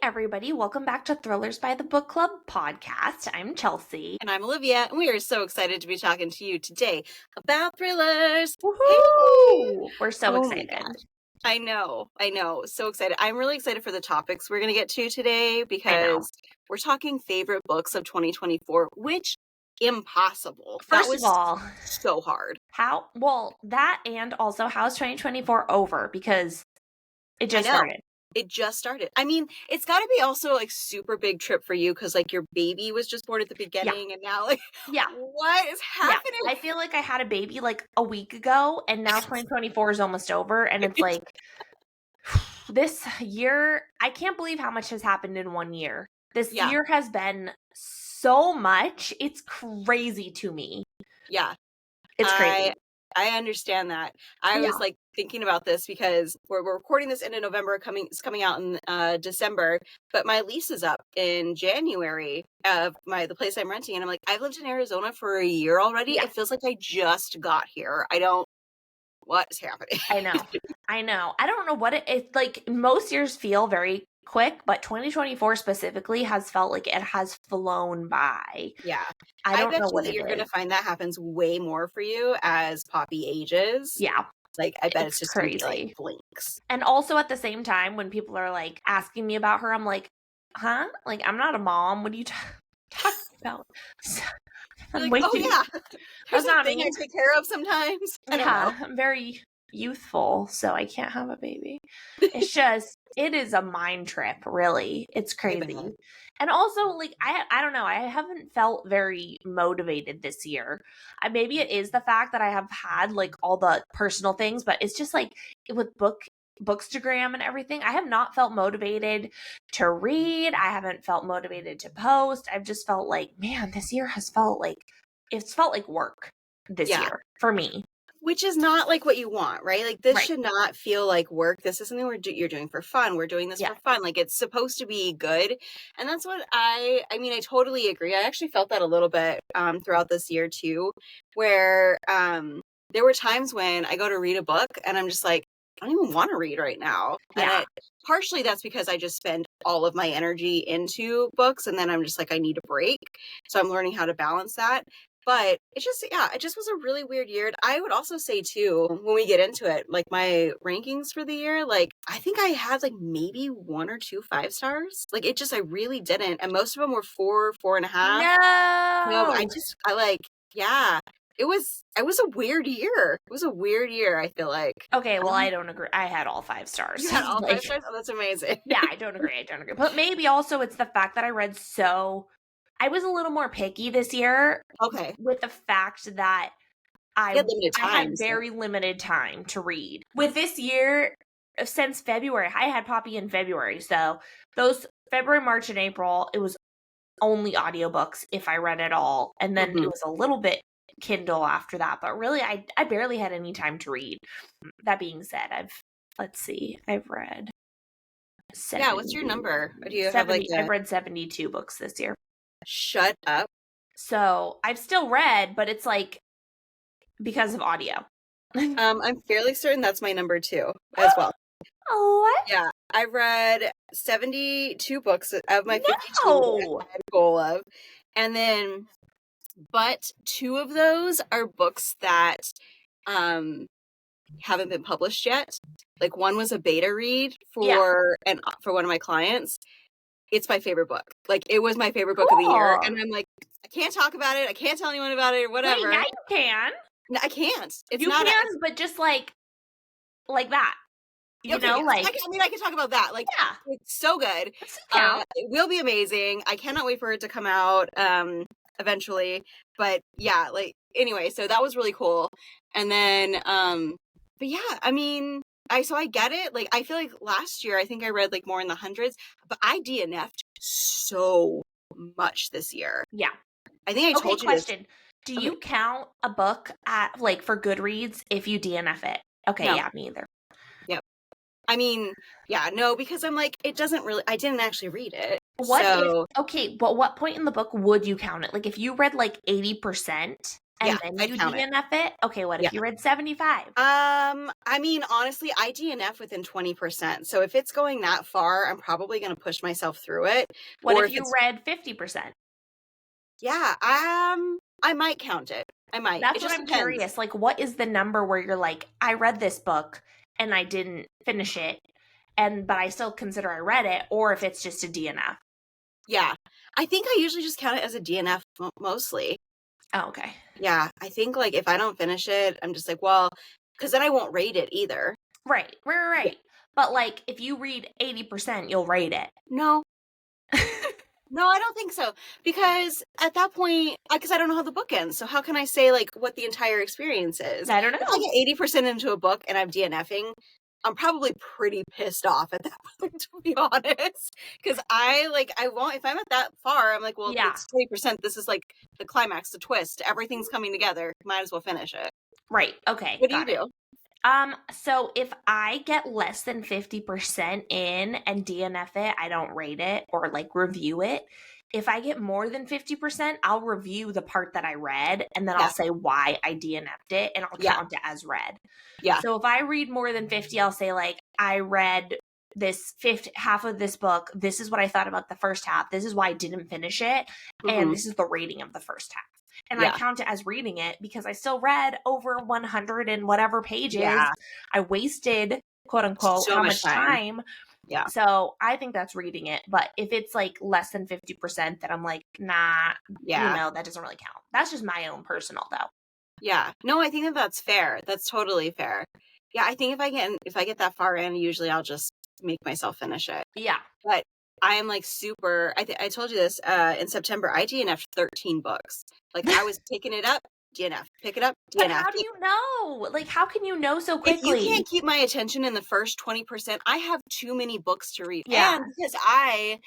everybody. Welcome back to Thrillers by the Book Club podcast. I'm Chelsea. And I'm Olivia, and we are so excited to be talking to you today about thrillers. Woohoo! We're so excited. I know. So excited. I'm really excited for the topics we're going to get to today because we're talking favorite books of 2024, which impossible. First of all, so hard. That and also how's 2024 over? Because it just started. It just started. I mean, it's got to be also like super big trip for you because like your baby was just born at the beginning and now like what is happening? I feel like I had a baby like a week ago and now 2024 is almost over and it's like this year, I can't believe how much has happened in 1 year. This year has been so much. It's crazy to me. Yeah. It's crazy. I understand that. I was like thinking about this because we're recording this in November, it's coming out in December, but my lease is up in January of the place I'm renting, and I'm like, I've lived in Arizona for a year already. It feels like I just got here. What is happening? I know. I don't know what it's like. Most years feel very quick, but 2024 specifically has felt like it has flown by. Yeah. I don't know what you're going to find that happens way more for you as Poppy ages. Yeah. Like, I bet it's just crazy. Gonna be, like, blinks. And also at the same time, when people are like asking me about her, I'm like, huh? Like, I'm not a mom. What are you talking about? I'm like, yeah. There's not thing I take care of sometimes. I'm very youthful, so I can't have a baby. It is a mind trip, really. It's crazy. And also, like, I don't know, I haven't felt very motivated this year. Maybe it is the fact that I have had, like, all the personal things, but it's just, like, with Bookstagram and everything, I have not felt motivated to read. I haven't felt motivated to post. I've just felt like, man, this year has felt like, it's felt like work this year for me. Which is not like what you want, right? Like this should not feel like work. This is something you're doing for fun. We're doing this for fun. Like it's supposed to be good. And that's what I totally agree. I actually felt that a little bit throughout this year too, where there were times when I go to read a book and I'm just like, I don't even want to read right now. Yeah. And partially that's because I just spend all of my energy into books and then I'm just like, I need a break. So I'm learning how to balance that. But it just was a really weird year. I would also say too, when we get into it, like my rankings for the year, like I think I had like maybe 1 or 2 5 stars. Like I really didn't. And most of them were 4, 4.5. No, it was a weird year. It was a weird year, I feel like. Okay, well, I don't agree. I had all 5 stars. You had all 5 stars? Oh, that's amazing. Yeah, I don't agree. But maybe also it's the fact that I read I was a little more picky this year. Okay. With the fact that I had very limited time to read. With this year, since February, I had Poppy in February. So those February, March, and April, it was only audiobooks if I read at all. And then it was a little bit Kindle after that. But really, I barely had any time to read. That being said, I've read 70. Yeah, what's your number? Do you 70, I've read 72 books this year. Shut up. So I've still read, but it's like because of audio. I'm fairly certain that's my number 2 as well. Oh, yeah. I read 72 books of my 52 I had a goal of. And then, but 2 of those are books that haven't been published yet. Like one was a beta read for one of my clients. It's my favorite book. Like, it was my favorite book of the year. And I'm like, I can't talk about it. I can't tell anyone about it or whatever. Wait, yeah, you can. No, I can't. But just like that. You know, like... I can talk about that. Like, it's so good. It will be amazing. I cannot wait for it to come out eventually. But, yeah, like, anyway, so that was really cool. And then, but yeah, I mean... So I get it. Like, I feel like last year, I think I read like more in the hundreds, but I DNF'd so much this year. Yeah. I think I told you question. Do you count a book at like for Goodreads if you DNF it? Okay. No. Yeah, me either. Yep. I mean, yeah, no, because I'm like, I didn't actually read it. But what point in the book would you count it? Like if you read like 80%, and Yeah, then I'd you count it. DNF it? Okay, what Yeah. if you read 75? I mean, honestly, I DNF within 20%. So if it's going that far, I'm probably going to push myself through it. What Or if if you it's, read 50%? yeah, I might count it. I might. It That's what just I'm depends. curious. Like, what is the number where you're like, I read this book and I didn't finish it, but I still consider I read it, or if it's just a DNF? Yeah. I think I usually just count it as a DNF mostly. Oh, okay. Yeah. I think like if I don't finish it, I'm just like, well, because then I won't rate it either. Right. Yeah. But like, if you read 80%, you'll rate it. No. No, I don't think so. Because at that point, because I don't know how the book ends. So how can I say like what the entire experience is? I don't If I know. get 80% into a book and I'm DNFing, I'm probably pretty pissed off at that point, to be honest. Because I won't, if I'm at that far, I'm like, well, Yeah. it's 20%. This is like the climax, the twist. Everything's coming together. Might as well finish it. Right. Okay. What do Got you it. do? So if I get less than 50% in and DNF it, I don't rate it or like review it. If I get more than 50%, I'll review the part that I read and then Yeah. I'll say why I DNF'd it and I'll Yeah. count it as read. Yeah. So if I read more than 50, I'll say like, I read this half of this book. This is what I thought about the first half. This is why I didn't finish it. And this is the rating of the first half. And I count it as reading it because I still read over 100 and whatever pages. Yeah. I wasted, quote unquote, So how much much time. Yeah. So I think that's reading it. But if it's like less than 50%, then I'm like, nah, Yeah. that doesn't really count. That's just my own personal though. Yeah. No, I think that that's fair. That's totally fair. Yeah, I think if I get that far in, usually I'll just make myself finish it. Yeah. But I am like super. I told you this in September. I DNF'd 13 books. Like I was picking it up, DNF, pick it up, DNF. But how do you know? Like, how can you know so quickly? If you can't keep my attention in the first 20%, I have too many books to read. Yeah. And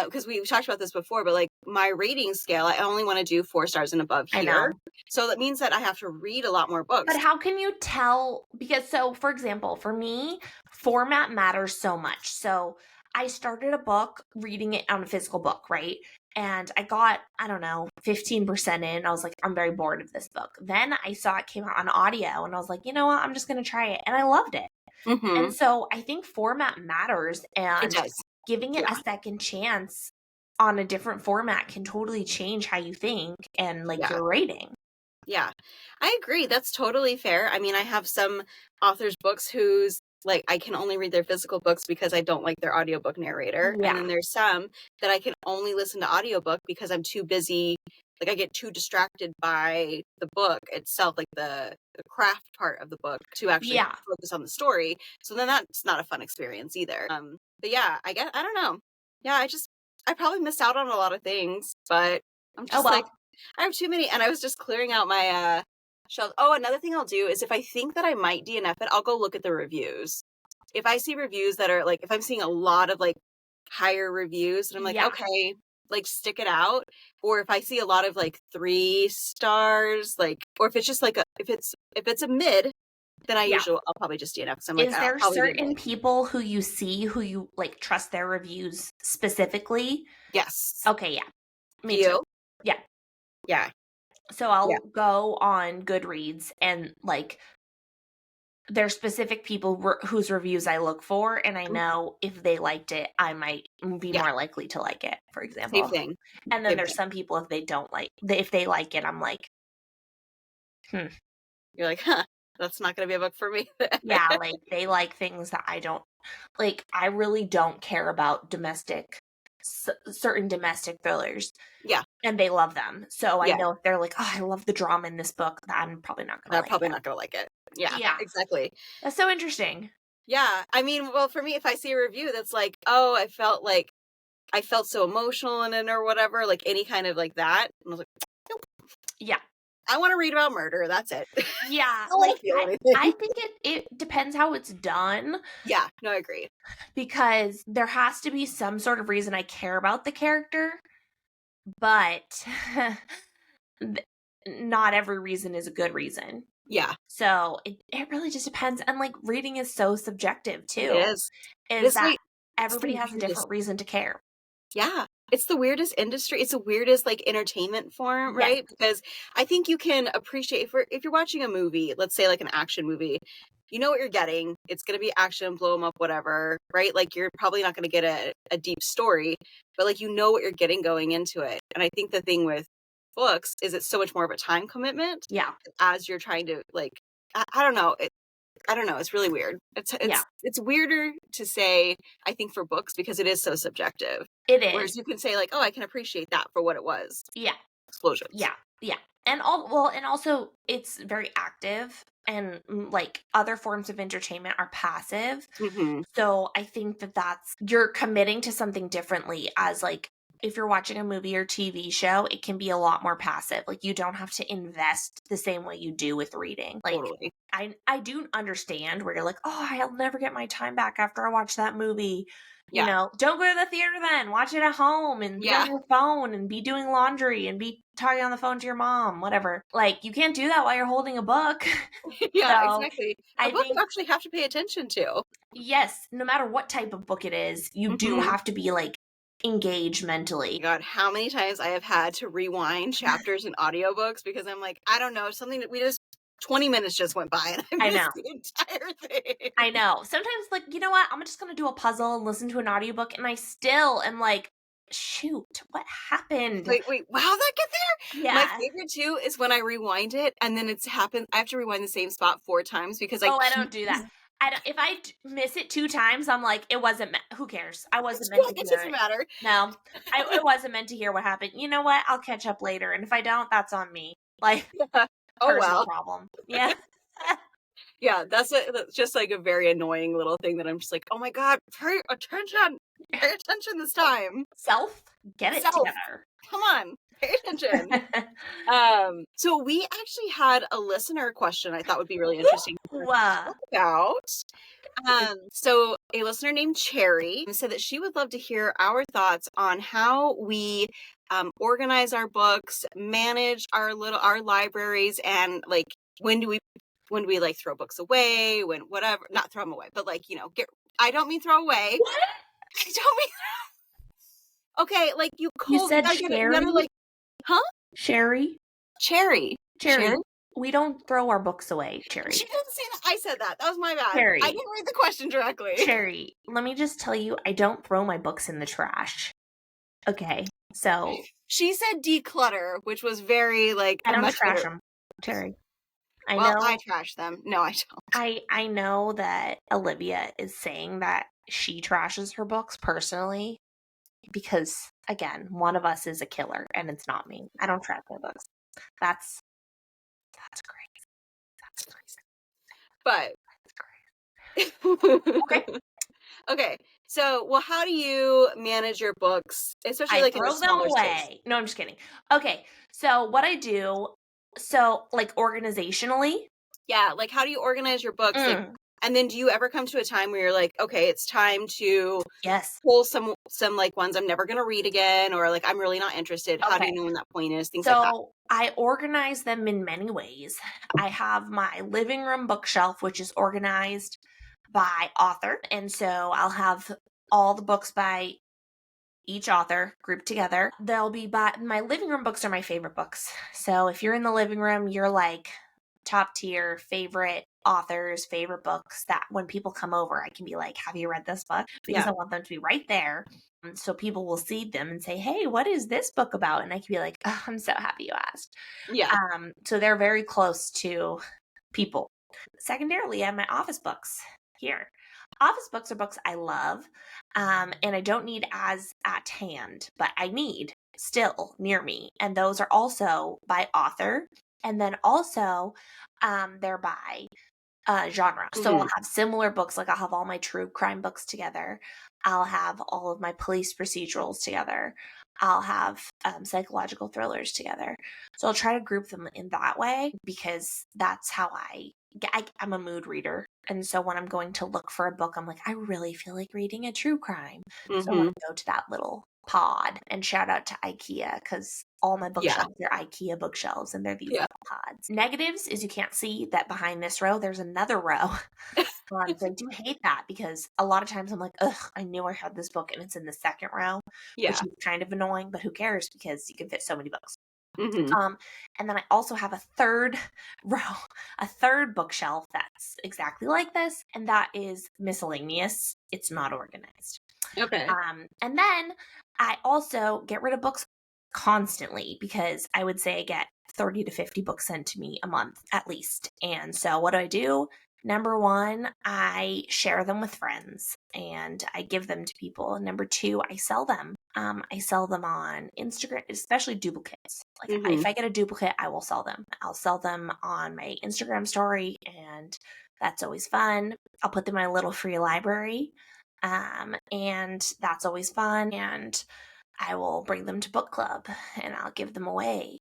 because we talked about this before, but like my rating scale, I only want to do 4 stars and above here. I know. So that means that I have to read a lot more books. But how can you tell? Because, so for example, for me, format matters so much. So I started a book reading it on a physical book, right? And I got, I don't know, 15% in. I was like, I'm very bored of this book. Then I saw it came out on audio and I was like, you know what? I'm just going to try it. And I loved it. Mm-hmm. And so I think format matters, and It does. Giving it a second chance on a different format can totally change how you think and like your rating. Yeah, I agree. That's totally fair. I mean, I have some authors' books whose like I can only read their physical books because I don't like their audiobook narrator. Yeah. And then there's some that I can only listen to audiobook because I'm too busy. Like I get too distracted by the book itself, like the craft part of the book, to actually focus on the story. So then that's not a fun experience either. But yeah, I don't know. Yeah, I probably missed out on a lot of things, but I'm just like, I have too many, and I was just clearing out my shelves. Oh, another thing I'll do is if I think that I might DNF it, I'll go look at the reviews. If I see reviews that are like, if I'm seeing a lot of like higher reviews, and I'm like, okay, like stick it out. Or if I see a lot of like 3 stars, like, or if it's just like if it's a mid, then I'll probably just DNF. So I'm like, is there certain people who you see who you like trust their reviews specifically? Yes. Okay, yeah. Me too. Yeah. Yeah. So I'll go on Goodreads and like there's specific people whose reviews I look for, and I know if they liked it, I might be more likely to like it, for example. Same thing. And then there's some people, if they don't like, if they like it, I'm like, You're like, huh, that's not going to be a book for me. Yeah, like they like things that I don't like. I really don't care about certain domestic thrillers. Yeah. And they love them. So I know if they're like, oh, I love the drama in this book, I'm probably not going to like it. Probably not going to like it. Yeah, exactly. That's so interesting. Yeah. I mean, well, for me, if I see a review that's like, oh, I felt so emotional in it or whatever, like any kind of like that, I was like, nope. Yeah. I want to read about murder. That's it. Yeah. Like, I think it depends how it's done. Yeah. No, I agree. Because there has to be some sort of reason I care about the character, but not every reason is a good reason. Yeah. So it really just depends. And like reading is so subjective too. It is. Is that everybody has a different reason to care. Yeah. it's the weirdest industry. It's the weirdest like entertainment form, Yes. right? Because I think you can appreciate if you're watching a movie, let's say like an action movie, you know what you're getting. It's going to be action, blow them up, whatever, right? Like you're probably not going to get a deep story, but like you know what you're getting going into it. And I think the thing with books is it's so much more of a time commitment. Yeah. As you're trying to like, I don't know. I don't know. It's really weird. It's weirder to say, I think, for books because it is so subjective. It is. Whereas you can say like, oh, I can appreciate that for what it was. Yeah. Explosions. Yeah. Yeah. And also it's very active, and like other forms of entertainment are passive. Mm-hmm. So I think that's you're committing to something differently. As like if you're watching a movie or TV show, it can be a lot more passive. Like you don't have to invest the same way you do with reading. Like Totally. I do understand where you're like, oh, I'll never get my time back after I watch that movie. You know, don't go to the theater then. Watch it at home and be on your phone and be doing laundry and be talking on the phone to your mom, whatever. Like, you can't do that while you're holding a book. Yeah, So, exactly. I book think you actually have to pay attention to. Yes, no matter what type of book it is, you do have to be like engaged mentally. God, how many times I have had to rewind chapters in audiobooks because I'm like, I don't know, something that 20 minutes just went by and I missed the entire thing. I know. Sometimes, like, you know what? I'm just going to do a puzzle and listen to an audiobook, and I still am like, shoot, what happened? Wait, how did that get there? Yeah. My favorite, too, is when I rewind it, and then it's happened. I have to rewind the same spot 4 times because I don't do that. If I miss it 2 times, I'm like, it wasn't, who cares? I wasn't meant to hear it. It doesn't matter. No, it wasn't meant to hear what happened. You know what? I'll catch up later, and if I don't, that's on me. Like, personal problem. Yeah. Yeah, that's just like a very annoying little thing that I'm just like, oh my God, pay attention this time. Get it together. Come on, pay attention. So we actually had a listener question I thought would be really interesting to talk about. So a listener named Cherry said that she would love to hear our thoughts on how we organize our books, manage our libraries, and like when do we like throw books away, when whatever, not throw them away, but like, you know, I don't mean throw away. What? I don't mean okay, like you said Sherry? Like, huh? Cherry? Cherry. We don't throw our books away, Cherry. She didn't say that. I said that. That was my bad. Cherry. I didn't read the question directly. Cherry, let me just tell you, I don't throw my books in the trash. Okay, so she said declutter, which was very like I don't trash them, Cherry. I trash them. No, I don't. I know that Olivia is saying that she trashes her books personally because, again, one of us is a killer and it's not me. I don't trash my books. That's crazy. But okay. So, well, how do you manage your books, especially like throw in the smaller them away? space? No, I'm just kidding. Okay, so what I do, like organizationally. Yeah, like how do you organize your books? Like, and then do you ever come to a time where you're like, okay, it's time to pull some like ones I'm never going to read again, or like I'm really not interested. How do you know when that point is? Things like that. So I organize them in many ways. I have my living room bookshelf, which is organized by author. And so I'll have all the books by each author grouped together. They'll be my living room books are my favorite books. So if you're in the living room, you're like top tier favorite authors, favorite books that when people come over, I can be like, have you read this book? Because I want them to be right there. So people will see them and say, hey, what is this book about? And I can be like, oh, I'm so happy you asked. Yeah. So they're very close to people. Secondarily, I have my office books here. Office books are books I love, and I don't need as at hand, but I need still near me. And those are also by author. And then also they're by genre. So I'll have similar books. Like I'll have all my true crime books together. I'll have all of my police procedurals together. I'll have psychological thrillers together. So I'll try to group them in that way because that's how I'm a mood reader. And so when I'm going to look for a book, I'm like, I really feel like reading a true crime. So I want to go to that little pod. And shout out to IKEA, because all my bookshelves are IKEA bookshelves, and they're these little pods. Negatives is you can't see that behind this row there's another row. So I do hate that, because a lot of times I'm like, ugh, I knew I had this book and it's in the second row, which is kind of annoying, but who cares, because you can fit so many books. And then I also have a third row, a third bookshelf that's exactly like this, and that is miscellaneous. It's not organized. Okay. And then I also get rid of books constantly, because I would say I get 30 to 50 books sent to me a month at least. And so what do? Number one, I share them with friends and I give them to people. Number two, I sell them. I sell them on Instagram, especially duplicates. Like if I get a duplicate, I will sell them. I'll sell them on my Instagram story, and that's always fun. I'll put them in a little free library, and that's always fun. And I will bring them to book club and I'll give them away,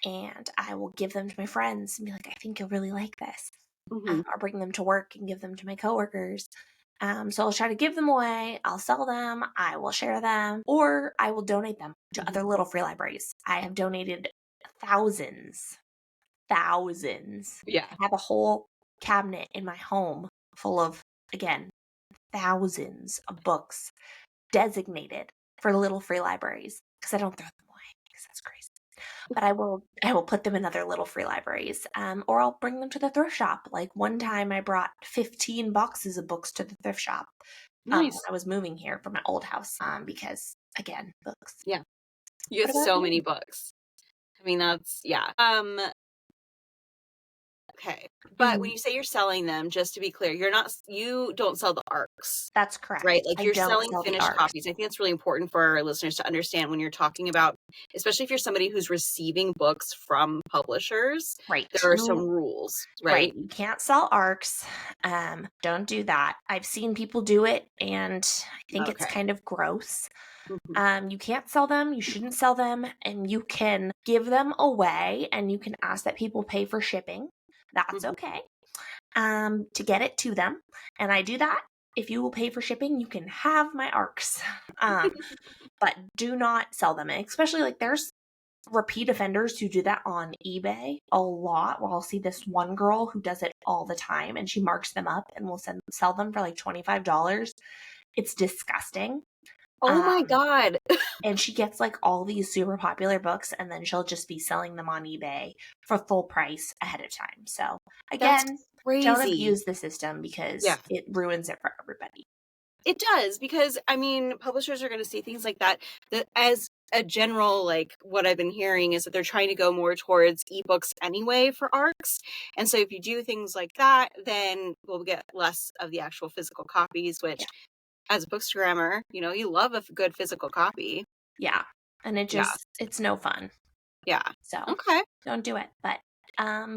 and I will give them to my friends and be like, I think you'll really like this. I'll bring them to work and give them to my coworkers. So I'll try to give them away. I'll sell them. I will share them, or I will donate them to other little free libraries. I have donated thousands. Yeah. I have a whole cabinet in my home full of, again, thousands of books designated for little free libraries, because I don't throw them away, because that's crazy. But I will put them in other little free libraries, or I'll bring them to the thrift shop. Like one time I brought 15 boxes of books to the thrift shop. Nice. I was moving here from my old house, because again, books. Yeah. You have so many books. I mean, that's, okay. But when you say you're selling them, just to be clear, you don't sell the ARCs. That's correct. Right? Like you're selling sell finished copies. I think it's really important for our listeners to understand when you're talking about, especially if you're somebody who's receiving books from publishers, right. There are some rules, right? You can't sell ARCs. Don't do that. I've seen people do it, and I think it's kind of gross. You can't sell them. You shouldn't sell them. And you can give them away, and you can ask that people pay for shipping. That's okay. To get it to them. And I do that. If you will pay for shipping, you can have my ARCs. But do not sell them. And especially, like, there's repeat offenders who do that on eBay a lot, where I'll see this one girl who does it all the time, and she marks them up and will sell them for like $25. It's disgusting. Oh my God. And she gets like all these super popular books, and then she'll just be selling them on eBay for full price ahead of time. So again, don't abuse the system, because it ruins it for everybody. It does, because I mean, publishers are going to see things like that as a general, like what I've been hearing is that they're trying to go more towards ebooks anyway for ARCs. And so if you do things like that, then we'll get less of the actual physical copies, which as a bookstagrammer, you love a good physical copy. Yeah. And it's no fun. Yeah. So don't do it. But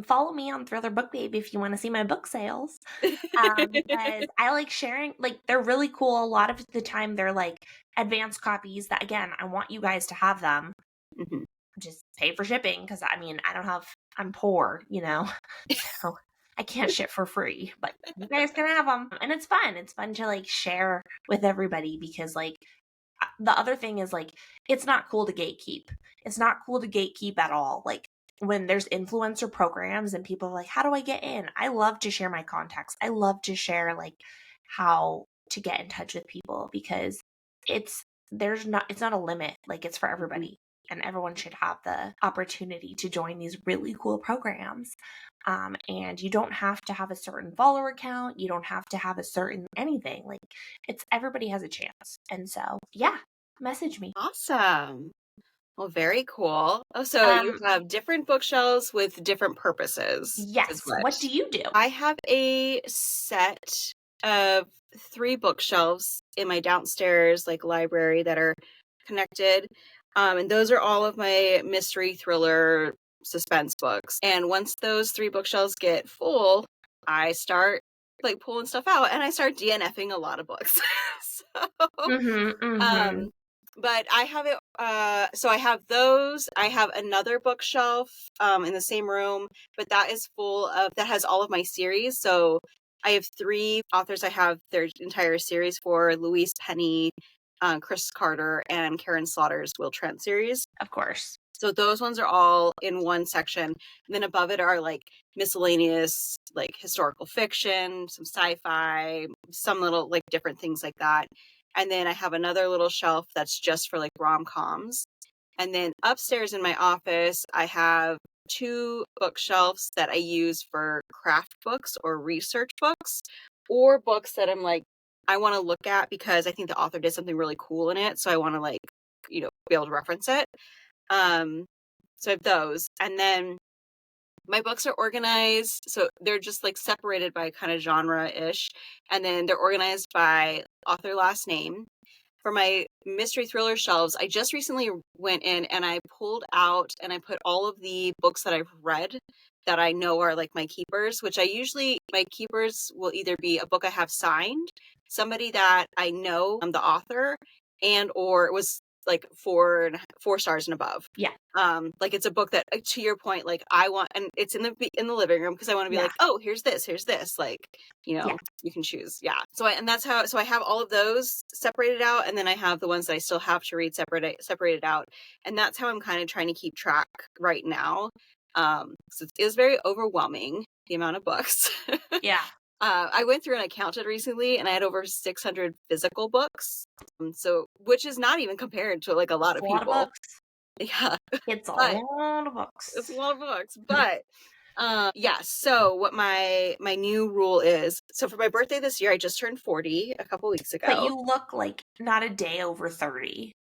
follow me on Thriller Book Babe if you want to see my book sales. Because I like sharing, like, they're really cool. A lot of the time they're like advanced copies that, again, I want you guys to have them. Just pay for shipping, because I mean, I'm poor, so I can't ship for free, but you guys can have them. And it's fun. It's fun to like share with everybody, because like the other thing is, like, it's not cool to gatekeep. It's not cool to gatekeep at all. Like, when there's influencer programs and people are like, how do I get in? I love to share my contacts. I love to share like how to get in touch with people, because it's not a limit. Like, it's for everybody, and everyone should have the opportunity to join these really cool programs. And you don't have to have a certain follower count. You don't have to have a certain anything. Like, everybody has a chance. And so, message me. Awesome. Well, very cool. Oh, so you have different bookshelves with different purposes. Yes. What do you do? I have a set of 3 bookshelves in my downstairs library that are connected. And those are all of my mystery, thriller, suspense books. And once those 3 bookshelves get full, I start pulling stuff out, and I start DNFing a lot of books. But I have it, so I have those. I have another bookshelf in the same room, but that has all of my series. So I have 3 authors I have their entire series for: Louise Penny, Chris Carter and Karen Slaughter's Will Trent series. Of course. So those ones are all in one section. And then above it are like miscellaneous, like historical fiction, some sci-fi, some little like different things like that. And then I have another little shelf that's just for like rom-coms. And then upstairs in my office, I have 2 bookshelves that I use for craft books or research books, or books that I'm like, I want to look at because I think the author did something really cool in it. So I want to like, be able to reference it. So I have those. And then my books are organized. So they're just like separated by kind of genre-ish. And then they're organized by author last name. For my mystery thriller shelves, I just recently went in and I pulled out and I put all of the books that I've read that I know are like my keepers, which my keepers will either be a book I have signed, somebody that I know, the author, and or it was like 4 stars and above. Yeah. Like it's a book that, to your point, like I want, and it's in the living room because I want to be like, oh, here's this, like, you can choose. Yeah. So I have all of those separated out, and then I have the ones that I still have to read separated out, and that's how I'm kind of trying to keep track right now. So it is very overwhelming, the amount of books. Yeah. I went through and I counted recently, and I had over 600 physical books. So, which is not even compared to like a lot of people. A lot of books. Yeah, it's a lot of books. It's a lot of books, but yeah. So what my new rule is? So for my birthday this year, I just turned 40 a couple weeks ago. But you look like not a day over 30.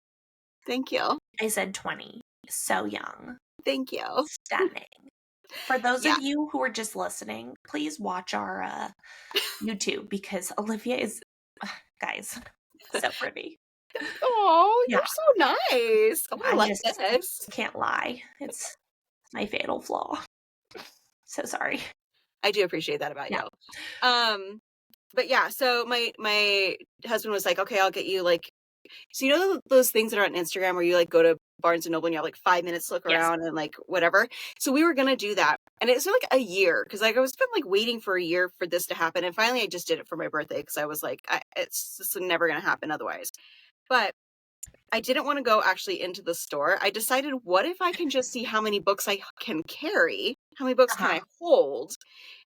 Thank you. I said 20. So young. Thank you. Stunning. For those of you who are just listening, please watch our YouTube because Olivia is, guys, so pretty. Oh, you're so nice. Oh, I like this. Can't lie. It's my fatal flaw. So sorry. I do appreciate that about you. But yeah, so my husband was like, okay, I'll get you like, so you know those things that are on Instagram where you like go to Barnes and Noble and you have like 5 minutes to look around and like whatever. So we were going to do that. And it's like a year because like I was been like waiting for a year for this to happen. And finally I just did it for my birthday because I was like, it's just never going to happen otherwise. But I didn't want to go actually into the store. I decided, what if I can just see how many books I can carry? How many books can I hold?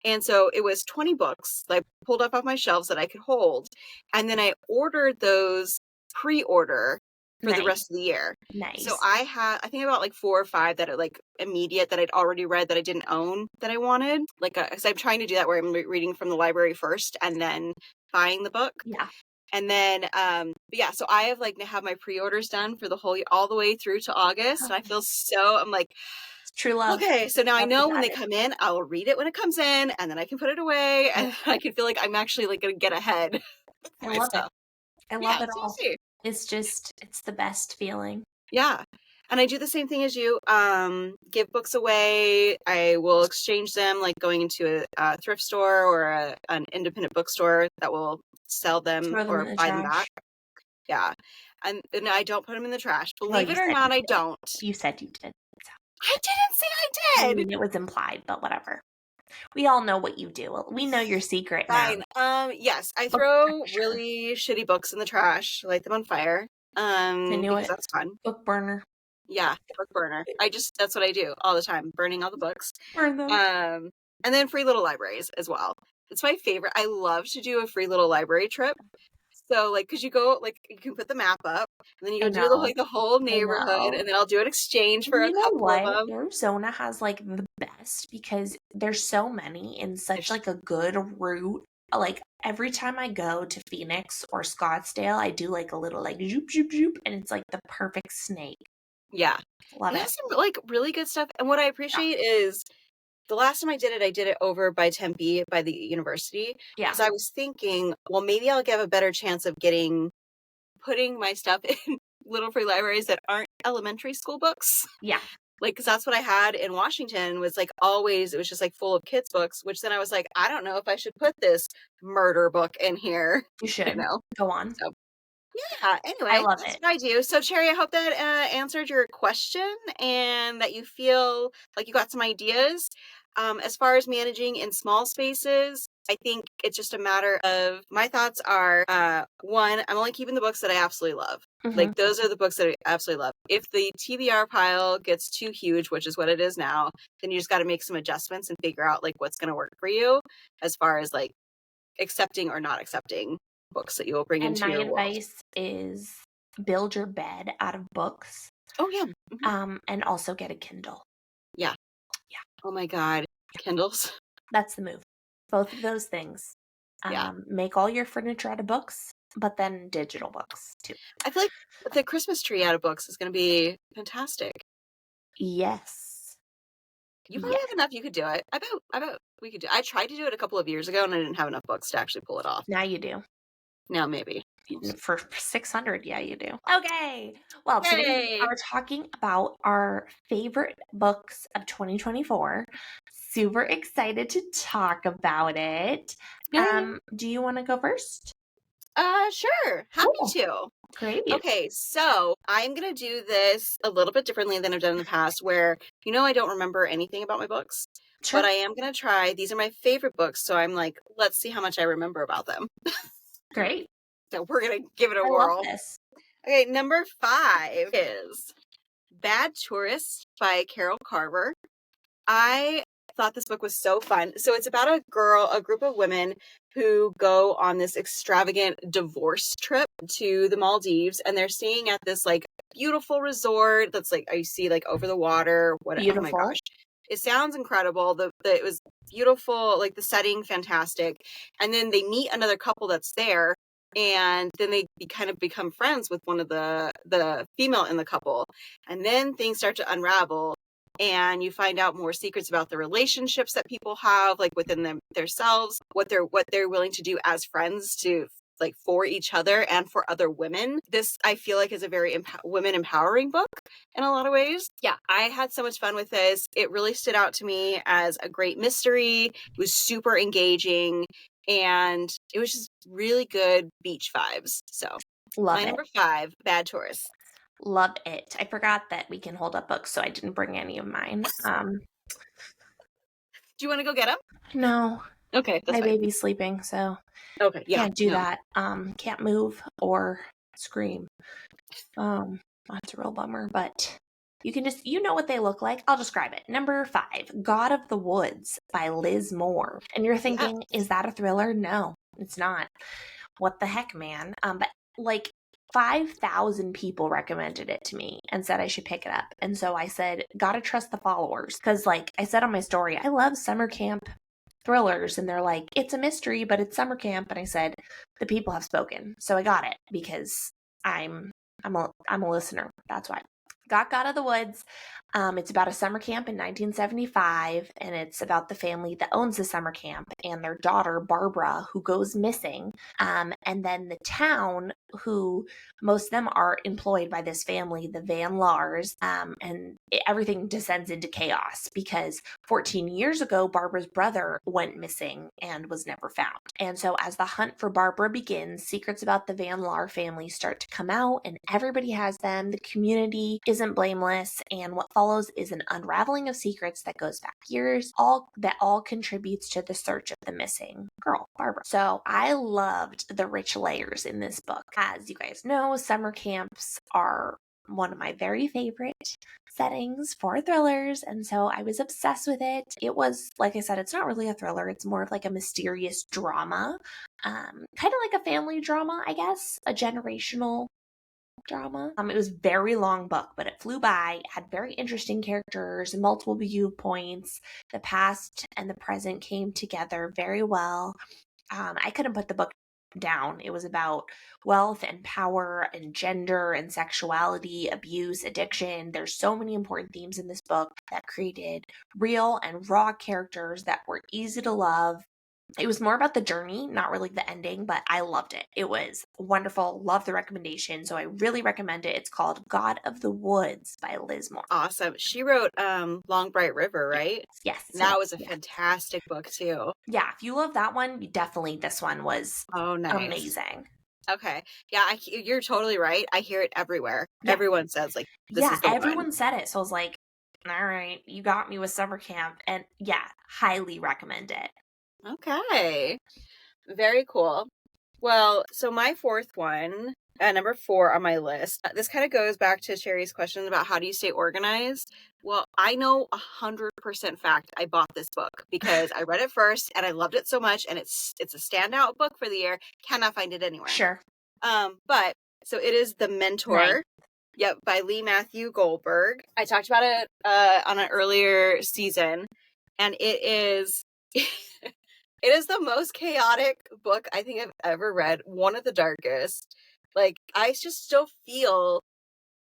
And so it was 20 books that I pulled off my shelves that I could hold. And then I ordered those pre-order for the rest of the year. Nice. So I think about like 4 or 5 that are like immediate that I'd already read that I didn't own that I wanted. Like, because I'm trying to do that where I'm reading from the library first and then buying the book. Yeah. And then, yeah, so I have like have my pre-orders done for the whole year, all the way through to August. And I feel I'm like, true love. Okay, so now I know when they come in, I'll read it when it comes in, and then I can put it away, and I can feel like I'm actually like going to get ahead. I love it. I love it all. It's the best feeling. Yeah. And I do the same thing as you, give books away. I will exchange them, like going into a thrift store or an independent bookstore that will sell them or buy them back. Yeah. And I don't put them in the trash. Believe it or not, I don't. You said you did. I didn't say I did. I mean, it was implied, but whatever. We all know what you do. We know your secret now. Fine. Yes, I throw really shitty books in the trash, light them on fire. I knew it. That's fun. Book burner. Yeah, book burner. That's what I do all the time, burning all the books. Burn them. And then free little libraries as well. It's my favorite. I love to do a free little library trip. So, like, because you go, like, you can put the map up, and then you go do the whole neighborhood, and then I'll do an exchange for a couple of them. Arizona has, like, the best, because there's so many in such, like, a good route. Like, every time I go to Phoenix or Scottsdale, I do, like, a little, like, zoop, zoop, zoop, and it's, like, the perfect snake. Yeah. Love it. Has some, like, really good stuff, and what I appreciate is, the last time I did it over by Tempe, by the university. Yeah. Because I was thinking, well, maybe I'll give a better chance of putting my stuff in little free libraries that aren't elementary school books. Yeah. Like, because that's what I had in Washington was like always, it was just like full of kids' books, which then I was like, I don't know if I should put this murder book in here. You should. Go on. So, yeah, anyway, I love that's it. what I do. So, Cherry, I hope that answered your question and that you feel like you got some ideas. As far as managing in small spaces, I think it's just a matter of, my thoughts are, one, I'm only keeping the books that I absolutely love. Like, those are the books that I absolutely love. If the TBR pile gets too huge, which is what it is now, then you just got to make some adjustments and figure out like what's going to work for you as far as like accepting or not accepting books that you will bring And into my your world. advice is build your bed out of books. Oh, yeah. Mm-hmm. And also get a Kindle. Yeah. Yeah. Oh my God. Kindles. That's the move. Both of those things. Yeah. Make all your furniture out of books, but then digital books too. I feel like the Christmas tree out of books is going to be fantastic. Yes. You probably have enough. You could do it. I bet we could do it. I tried to do it a couple of years ago and I didn't have enough books to actually pull it off. Now you do. Now maybe. For 600, yeah, you do. Okay. Well, today we are talking about our favorite books of 2024. Super excited to talk about it. Do you want to go first? Sure. Happy to. Great. Okay, so I'm going to do this a little bit differently than I've done in the past where, I don't remember anything about my books. Sure. But I am going to try. These are my favorite books, so I'm like, let's see how much I remember about them. Great. So we're going to give it a whirl. Love this. Okay, number 5 is Bad Tourist by Carver. I thought this book was so fun. So it's about a group of women who go on this extravagant divorce trip to the Maldives, and they're staying at this like beautiful resort that's like, you see like over the water. Beautiful. Oh my gosh. It sounds incredible. It was beautiful, like the setting, fantastic. And then they meet another couple that's there, and then they kind of become friends with one of the female in the couple. And then things start to unravel. And you find out more secrets about the relationships that people have, like within themselves, what they're willing to do as friends to like for each other and for other women. This, I feel like, is a very women empowering book in a lot of ways. Yeah, I had so much fun with this. It really stood out to me as a great mystery. It was super engaging, and it was just really good beach vibes. So, love it. Number 5, Bad Tourist. Love it. I forgot that we can hold up books, so I didn't bring any of mine. Do you want to go get them? No. Okay, that's my fine. baby's sleeping, so okay, yeah, can't do that. Can't move or scream. That's a real bummer, but you can just, you know what they look like. I'll describe it. Number 5, God of the Woods by Liz Moore. And you're thinking, is that a thriller? No, it's not. What the heck, man? But like 5,000 people recommended it to me and said I should pick it up. And so I said, gotta trust the followers. Because like I said on my story, I love summer camp thrillers. And they're like, it's a mystery, but it's summer camp. And I said, the people have spoken. So I got it because I'm a listener. That's why. Got God of the Woods. It's about a summer camp in 1975, and it's about the family that owns the summer camp and their daughter, Barbara, who goes missing. And then the town, who most of them are employed by this family, the Van Laars, and everything descends into chaos because 14 years ago, Barbara's brother went missing and was never found. And so as the hunt for Barbara begins, secrets about the Van Laar family start to come out, and everybody has them. The community isn't blameless, and what follows is an unraveling of secrets that goes back years, all contributes to the search of the missing girl, Barbara. So I loved the rich layers in this book. As you guys know, summer camps are one of my very favorite settings for thrillers, and so I was obsessed with it. It was, like I said, it's not really a thriller, it's more of like a mysterious drama, kind of like a family drama, I guess, a generational drama. It was a very long book, but it flew by. It had very interesting characters and multiple viewpoints. The past and the present came together very well. I couldn't put the book down. It was about wealth and power and gender and sexuality, abuse, addiction. There's so many important themes in this book that created real and raw characters that were easy to love. It was more about the journey, not really the ending, but I loved it. It was wonderful. Love the recommendation. So I really recommend it. It's called God of the Woods by Liz Moore. Awesome. She wrote Long Bright River, right? Yes. And that was a fantastic book too. Yeah. If you love that one, definitely this one was amazing. Okay. Yeah, you're totally right. I hear it everywhere. Yeah. Everyone says like, this is the everyone one. said it. So I was like, all right, you got me with summer camp. And yeah, highly recommend it. Okay. Very cool. Well, so my fourth one, number 4 on my list, this kind of goes back to Sherry's question about how do you stay organized? Well, I know 100% fact I bought this book because I read it first and I loved it so much, and it's a standout book for the year. Cannot find it anywhere. Sure. But so it is The Mentor. Right. Yep, by Lee Matthew Goldberg. I talked about it on an earlier season, and it is it is the most chaotic book I think I've ever read. One of the darkest. Like, I just still feel,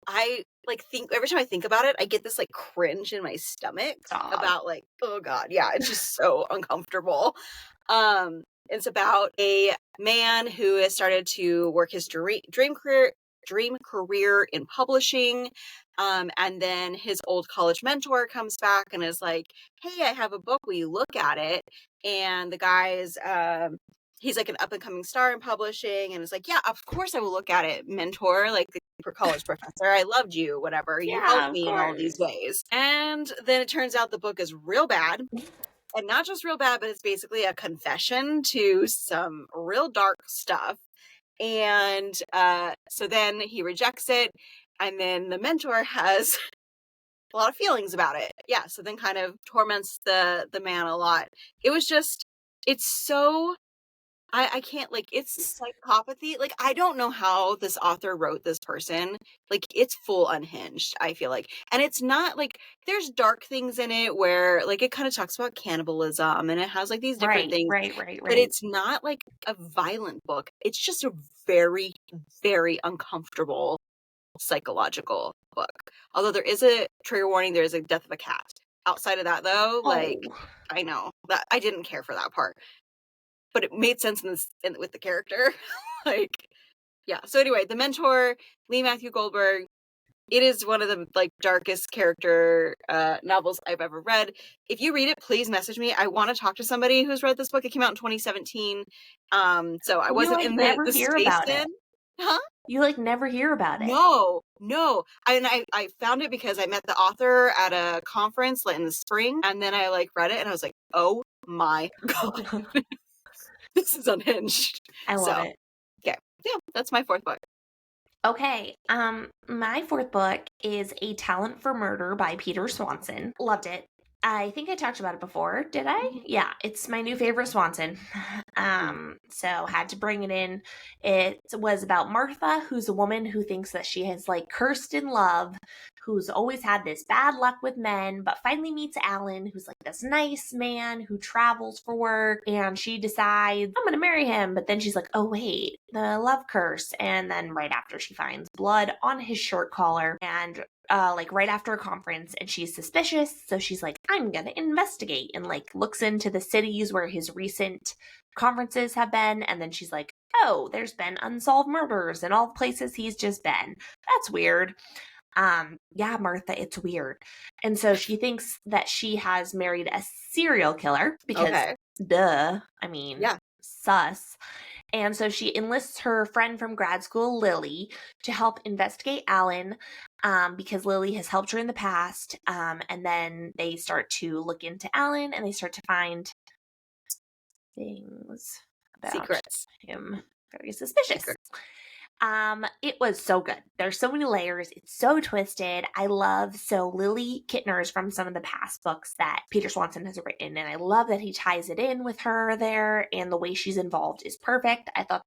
I like think every time I think about it, I get this like cringe in my stomach Stop. about like, oh God, yeah, it's just so uncomfortable. It's about a man who has started to work his dream career in publishing. And then his old college mentor comes back and is like, hey, I have a book. Will you look at it? And the guy's, he's like an up and coming star in publishing and is like, yeah, of course I will look at it, mentor, like the college professor. I loved you, whatever. You helped me in all these ways. And then it turns out the book is real bad. And not just real bad, but it's basically a confession to some real dark stuff. And so then he rejects it. And then the mentor has a lot of feelings about it. Yeah. So then kind of torments the man a lot. It was just, it's so, I can't, like, it's psychopathy. Like, I don't know how this author wrote this person. Like, it's full unhinged, I feel like. And it's not like, there's dark things in it where, like, it kind of talks about cannibalism and it has, like, these different things. Right. But it's not, like, a violent book. It's just a very, very uncomfortable psychological book. Although there is a trigger warning, there is a death of a cat. Outside of that, though, like, I know that I didn't care for that part. But it made sense with the character. Like, yeah. So anyway, The Mentor, Lee Matthew Goldberg. It is one of the like darkest character novels I've ever read. If you read it, please message me. I want to talk to somebody who's read this book. It came out in 2017. So I wasn't in the space then. Huh? You like never hear about it. No. I found it because I met the author at a conference in the spring, and then I like read it and I was like, oh my God. This is unhinged. I love it. Okay. Yeah, that's my fourth book. Okay. My fourth book is A Talent for Murder by Peter Swanson. Loved it. I think I talked about it before. Did I? Yeah, it's my new favorite Swanson. So had to bring it in. It was about Martha, who's a woman who thinks that she has like cursed in love, who's always had this bad luck with men, but finally meets Alan, who's like this nice man who travels for work, and she decides, I'm gonna marry him, but then she's like, oh wait, the love curse. And then right after she finds blood on his shirt collar, and like right after a conference, and she's suspicious, so she's like, I'm gonna investigate, and like looks into the cities where his recent conferences have been, and then she's like, oh, there's been unsolved murders in all the places he's just been. That's weird. Yeah, Martha, it's weird. And so she thinks that she has married a serial killer because duh, I mean, yeah, sus. And so she enlists her friend from grad school, Lily, to help investigate Alan, because Lily has helped her in the past. And then they start to look into Alan, and they start to find things about him very suspicious. It was so good. There's so many layers. It's so twisted. So Lily Kittner is from some of the past books that Peter Swanson has written, and I love that he ties it in with her there, and the way she's involved is perfect. I thought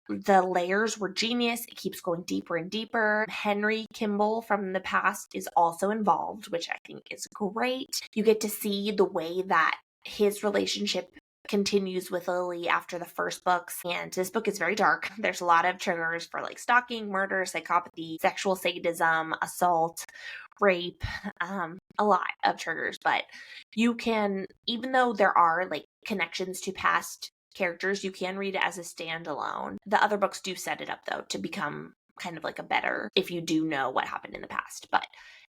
the layers were genius. It keeps going deeper and deeper. Henry Kimball from the past is also involved, which I think is great. You get to see the way that his relationship continues with Lily after the first books, and this book is very dark. There's a lot of triggers for like stalking, murder, psychopathy, sexual sadism, assault, rape, a lot of triggers. But you can, even though there are like connections to past characters, you can read it as a standalone. The other books do set it up though to become kind of like a better, if you do know what happened in the past. But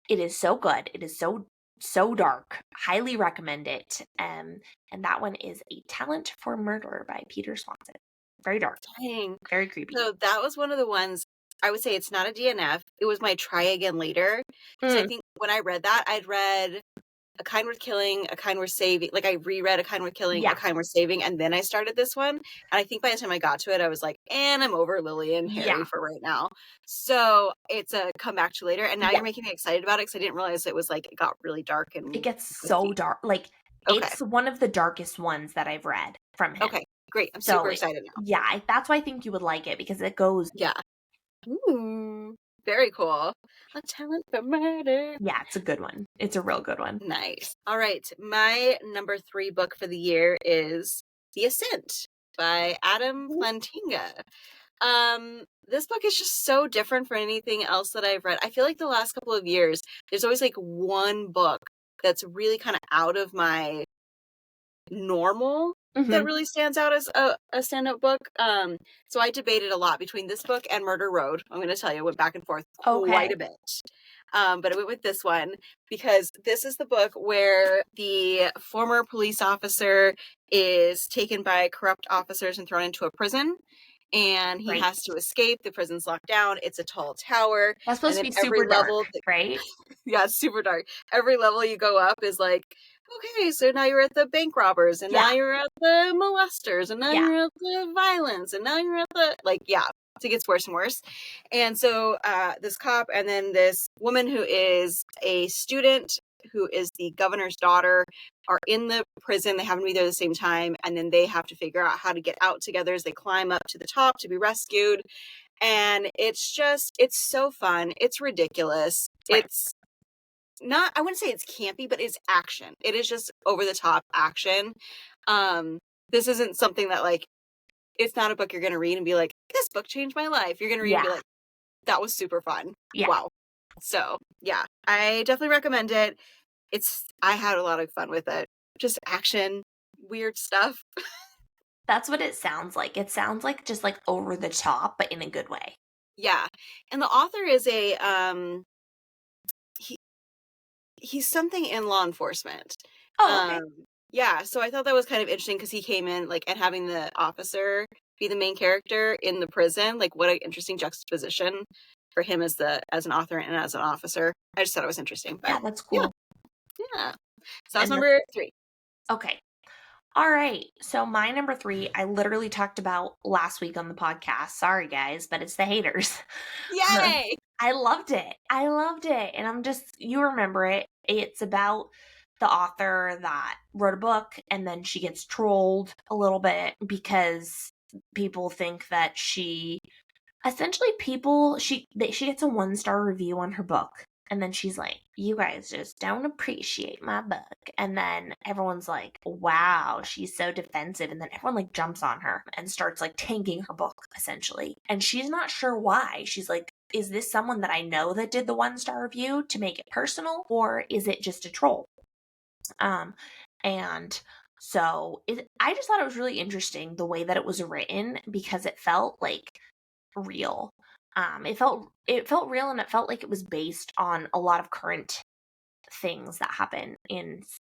it is so good. It is so dark. Highly recommend it. And that one is A Talent for Murder by Peter Swanson. Very dark. Dang. Very creepy. So that was one of the ones, I would say it's not a DNF. It was my try again later. Because I think when I read that, I'd read A Kind Worth Killing, A Kind Worth Saving. Like I reread A Kind Worth Killing, Yeah. A Kind Worth Saving, and then I started this one. And I think by the time I got to it, I was like, and I'm over Lily and Harry Yeah. for right now. So it's a come back to later. And now Yeah. you're making me excited about it because I didn't realize it was like, it got really dark and It gets so dark. Like, okay. it's one of the darkest ones that I've read from him. Okay, great. I'm super excited now. Yeah, that's why I think you would like it, because it goes. Yeah. Ooh, very cool. A Talent for Murder. Yeah, it's a good one. It's a real good one. Nice. All right. My number 3 book for the year is The Ascent by Adam Plantinga. This book is just so different from anything else that I've read. I feel like the last couple of years, there's always like one book that's really kind of out of my normal that really stands out as a standout book. So I debated a lot between this book and Murder Road. I'm going to tell you, I went back and forth quite a bit. But I went with this one because this is the book where the former police officer is taken by corrupt officers and thrown into a prison. And he has to escape. The prison's locked down. It's a tall tower. That's supposed to be super dark, right? Yeah, it's super dark. Every level you go up is like, okay, so now you're at the bank robbers, and now you're at the molesters, and now you're at the violence, and now you're at the, like, it gets worse and worse. And so this cop and then this woman who is a student who is the governor's daughter are in the prison. They happen to be there at the same time, and then they have to figure out how to get out together as they climb up to the top to be rescued. And it's so fun. It's ridiculous. It's not, I wouldn't say it's campy, but it's action. It is just over the top action. This isn't something that, like, it's not a book you're going to read and be like, this book changed my life. You're going to read and be like, that was super fun. Wow. So yeah, I definitely recommend it. I had a lot of fun with it. Just action, weird stuff. That's what it sounds like. It sounds like just like over the top, but in a good way. Yeah. And the author is he's something in law enforcement. Oh, okay. Yeah. So I thought that was kind of interesting because he came in like, and having the officer be the main character in the prison, like what an interesting juxtaposition for him as an author and as an officer. I just thought it was interesting. But, yeah, that's cool. Yeah. So that's number 3. Okay. All right. So my number 3, I literally talked about last week on the podcast. Sorry, guys, but it's The Haters. Yay! I loved it. And you remember it. It's about the author that wrote a book and then she gets trolled a little bit because people think that she gets a 1-star review on her book. And then she's like, you guys just don't appreciate my book. And then everyone's like, wow, she's so defensive. And then everyone like jumps on her and starts like tanking her book, essentially. And she's not sure why. She's like, is this someone that I know that did the 1-star review to make it personal? Or is it just a troll? And so I just thought it was really interesting the way that it was written because it felt like real. It felt real, and it felt like it was based on a lot of current things that happen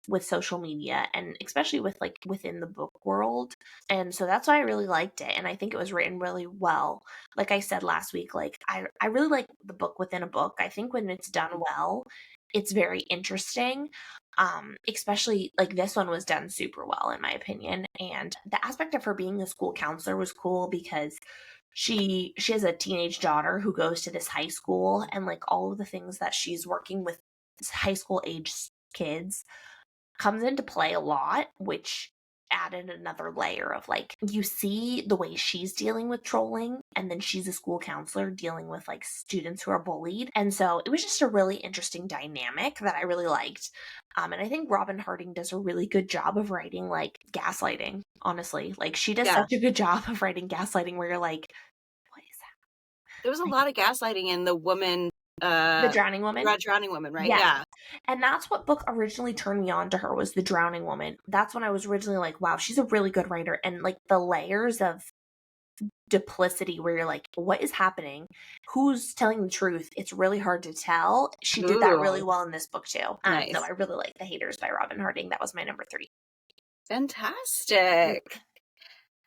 with social media, and especially with like within the book world. And so that's why I really liked it, and I think it was written really well. Like I said last week, like I really like the book within a book. I think when it's done well, it's very interesting. Especially like this one was done super well in my opinion. And the aspect of her being a school counselor was cool because she has a teenage daughter who goes to this high school, and like all of the things that she's working with high school age kids comes into play a lot, which added another layer of like, you see the way she's dealing with trolling, and then she's a school counselor dealing with like students who are bullied. And so it was just a really interesting dynamic that I really liked. And I think Robyn Harding does a really good job of writing like gaslighting, honestly. Like she does such a good job of writing gaslighting where you're like, what is that? There was a lot of gaslighting in the woman, the Drowning Woman. Drowning Woman, right? Yeah. And that's what book originally turned me on to her, was The Drowning Woman. That's when I was originally like, wow, she's a really good writer. And like the layers of duplicity where you're like, what is happening? Who's telling the truth? It's really hard to tell. She did that really well in this book too. Nice. So I really like The Haters by Robyn Harding. That was my number 3. Fantastic.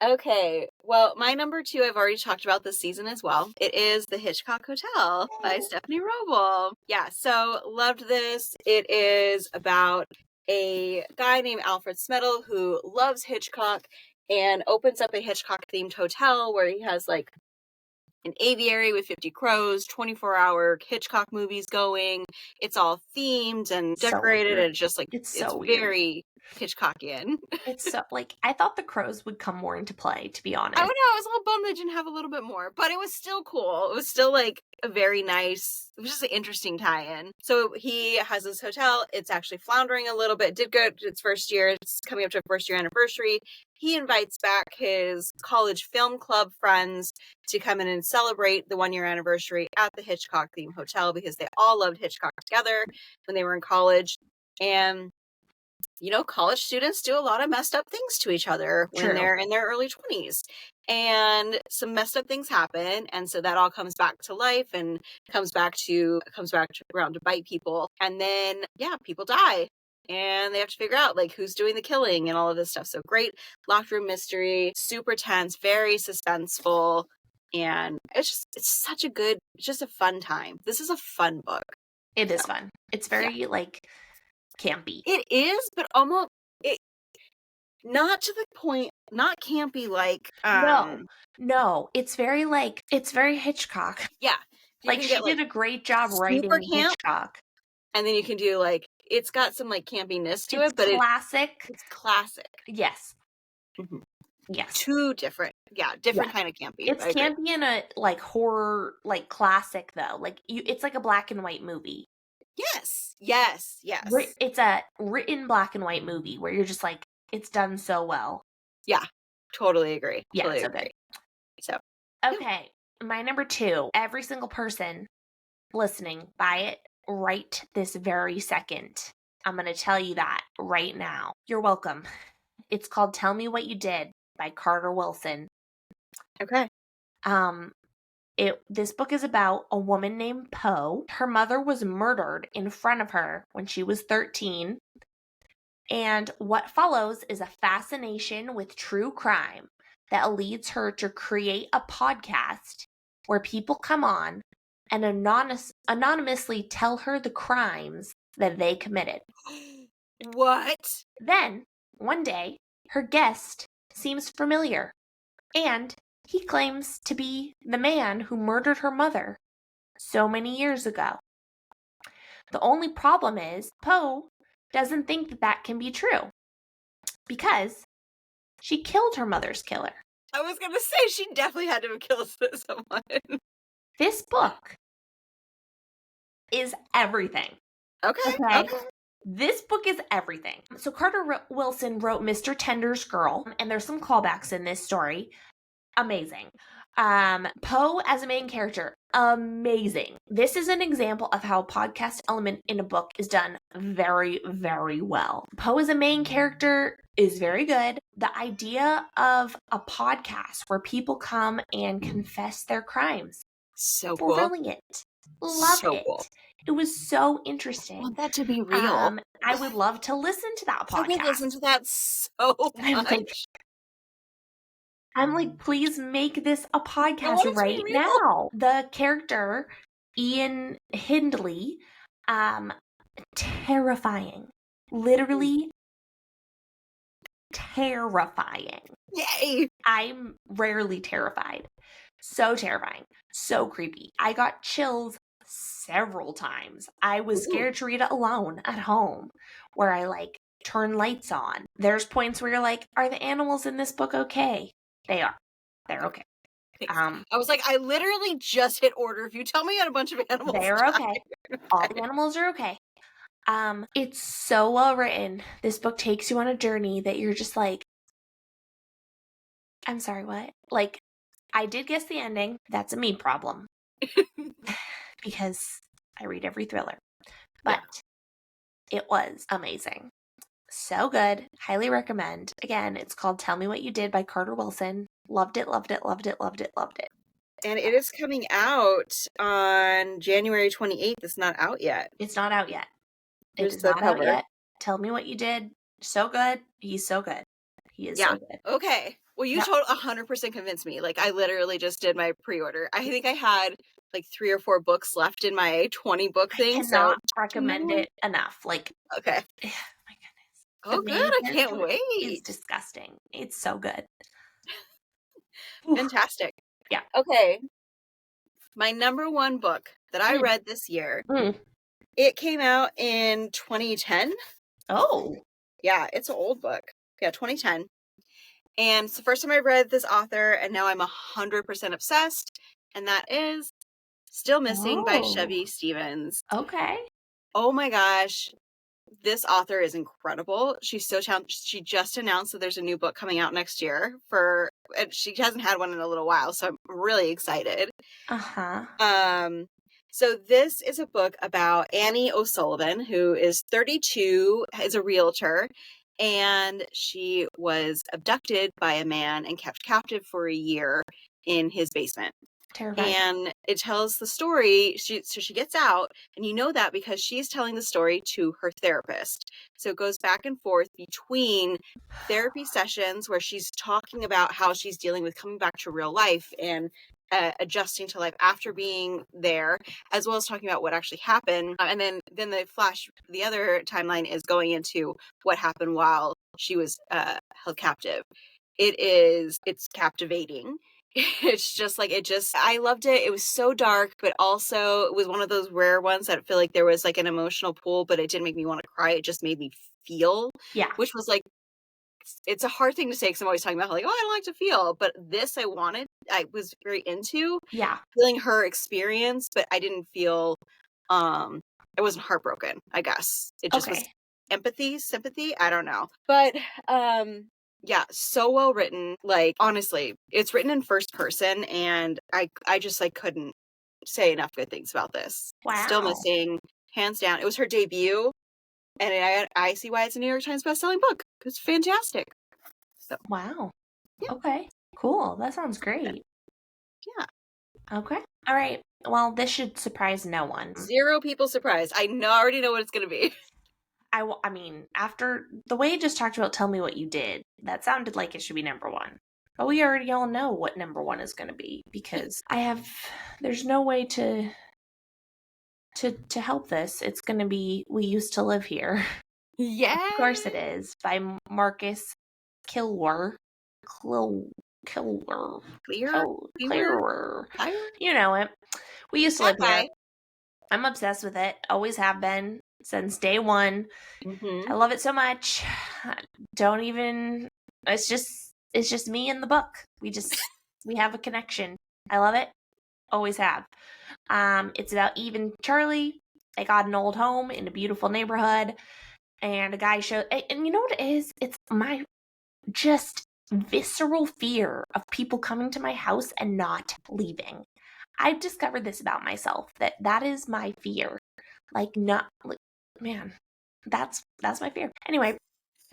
Okay, well, my number 2 I've already talked about this season as well. It is The Hitchcock Hotel by Stephanie Robel. Yeah, so loved this. It is about a guy named Alfred Smedel who loves Hitchcock and opens up a Hitchcock-themed hotel where he has like an aviary with 50 crows, 24-hour Hitchcock movies going. It's all themed and decorated, and it's just like it's very Hitchcockian. It's so like I thought the crows would come more into play, to be honest. I don't know, I was a little bummed they didn't have a little bit more, but it was still cool. It was still like a very nice, it was just an interesting tie-in. So he has this hotel. It's actually floundering a little bit. Did good its first year. It's coming up to a first-year anniversary. He invites back his college film club friends to come in and celebrate the 1-year anniversary at the Hitchcock themed hotel because they all loved Hitchcock together when they were in college. And you know, college students do a lot of messed up things to each other when they're in their early 20s. And some messed up things happen. And so that all comes back to life and comes back around to bite people. And then, yeah, people die. And they have to figure out, like, who's doing the killing and all of this stuff. So great locked room mystery, super tense, very suspenseful. And it's just a fun time. This is a fun book. It is fun. It's very, like, campy. It is, but almost not to the point, not campy like no, it's very Hitchcock. Yeah, like she did a great job writing Hitchcock, and then you can do like it's got some like campiness to it, but it's classic. Yes. Mm-hmm. Yes. Two different, different kind of campy. It's campy in a like horror, like classic though. Like it's like a black and white movie. Yes. It's a written black and white movie where you're just like, it's done so well. Yeah, totally agree. Yeah, totally so agree. good. So, okay, my number 2. Every single person listening, buy it right this very second. I'm going to tell you that right now. You're welcome. It's called Tell Me What You Did by Carter Wilson. Okay. This book is about a woman named Poe. Her mother was murdered in front of her when she was 13. And what follows is a fascination with true crime that leads her to create a podcast where people come on and anonymously tell her the crimes that they committed. What? Then, one day, her guest seems familiar, and he claims to be the man who murdered her mother so many years ago. The only problem is Poe doesn't think that can be true because she killed her mother's killer. I was going to say she definitely had to have killed someone. This book is everything. Okay. This book is everything. So Carter Wilson wrote Mr. Tender's Girl, and there's some callbacks in this story. Amazing. Poe as a main character, amazing. This is an example of how a podcast element in a book is done very, very well. Poe as a main character is very good. The idea of a podcast where people come and confess their crimes. So cool. Brilliant. Love it. Cool. It was so interesting. I want that to be real. I would love to listen to that podcast. I would listen to that so much. I'm like, please make this a podcast right now. The character, Ian Hindley, terrifying. Literally terrifying. Yay! I'm rarely terrified. So terrifying. So creepy. I got chills several times. I was scared to read it alone at home, where I like turn lights on. There's points where you're like, are the animals in this book okay? They are. They're okay. I was like, I literally just hit order. If you tell me a bunch of animals, they're okay. All the animals are okay. It's so well written. This book takes you on a journey that you're just like, I'm sorry, what? Like, I did guess the ending. That's a me problem. Because I read every thriller. But it was amazing. So good. Highly recommend. Again, it's called Tell Me What You Did by Carter Wilson. Loved it. And it is coming out on January 28th. It's not out yet. It's not out yet. Out yet. Tell Me What You Did. So good. He's so good. He is so good. Okay. Well, you 100% convinced me. Like, I literally just did my pre-order. I think I had like 3 or 4 books left in my 20 book thing. I cannot recommend it enough. Like, okay. My goodness. The Oh, good. main I can't character is wait. disgusting. It's so good. Fantastic. Yeah. Okay. My number one book that I read this year, it came out in 2010. Oh. Yeah, it's an old book. Yeah, 2010. And it's the first time I read this author, and now I'm 100% obsessed. And that is Still Missing by Chevy Stevens. Okay. Oh my gosh. This author is incredible. She's so talented. She just announced that there's a new book coming out next year and she hasn't had one in a little while, so I'm really excited. So this is a book about Annie O'Sullivan, who is 32, is a realtor, and she was abducted by a man and kept captive for a year in his basement. Terrifying. And it tells the story. So she gets out, and you know that because she's telling the story to her therapist. So it goes back and forth between therapy sessions where she's talking about how she's dealing with coming back to real life and adjusting to life after being there, as well as talking about what actually happened. And then the other timeline is going into what happened while she was held captive. It's captivating. It's just like, I loved it. It was so dark, but also it was one of those rare ones that I feel like there was like an emotional pull, but it didn't make me want to cry. It just made me feel. Yeah. Which was like, it's a hard thing to say because I'm always talking about like, oh, I don't like to feel. But this I was very into. Yeah. Feeling her experience, but I didn't feel, I wasn't heartbroken, I guess. It just was sympathy. I don't know. But, yeah, so well written. Like, honestly, it's written in first person, and I just like couldn't say enough good things about this. Wow. Still Missing, hands down. It was her debut, and I see why it's a New York Times bestselling book. It's fantastic. So, wow. Yeah. Okay. Cool. That sounds great. Yeah. Okay. All right. Well, this should surprise no one. 0 people surprised. I already know what it's going to be. I mean, after the way you just talked about Tell Me What You Did, that sounded like it should be number one. But we already all know what number one is going to be because there's no way to help this. It's going to be We Used to Live Here. Yeah. Of course it is, by Marcus Kliewer. Kliewer. You know it. We Used to Live Here. I'm obsessed with it. Always have been since day one. Mm-hmm. I love it so much. It's just me and the book. We have a connection. I love it. Always have. It's about Eve and Charlie. They got an old home in a beautiful neighborhood, and a guy and you know what it is? It's my just visceral fear of people coming to my house and not leaving. I've discovered this about myself, that is my fear. Man, that's my fear. Anyway,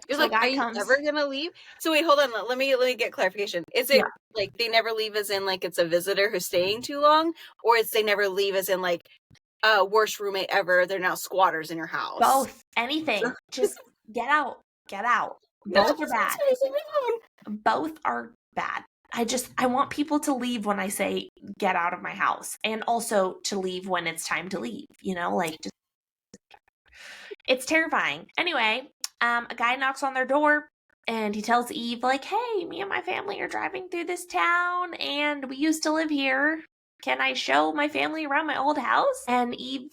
You're like, are you ever gonna leave? So wait, hold on. Let me get clarification. Is it like they never leave as in like it's a visitor who's staying too long, or it's they never leave as in like worst roommate ever? They're now squatters in your house. Both. Anything. Just get out. Get out. Both are bad. Both are bad. I want people to leave when I say get out of my house, and also to leave when it's time to leave. It's terrifying. Anyway, a guy knocks on their door and he tells Eve, like, hey, me and my family are driving through this town and we used to live here. Can I show my family around my old house? And Eve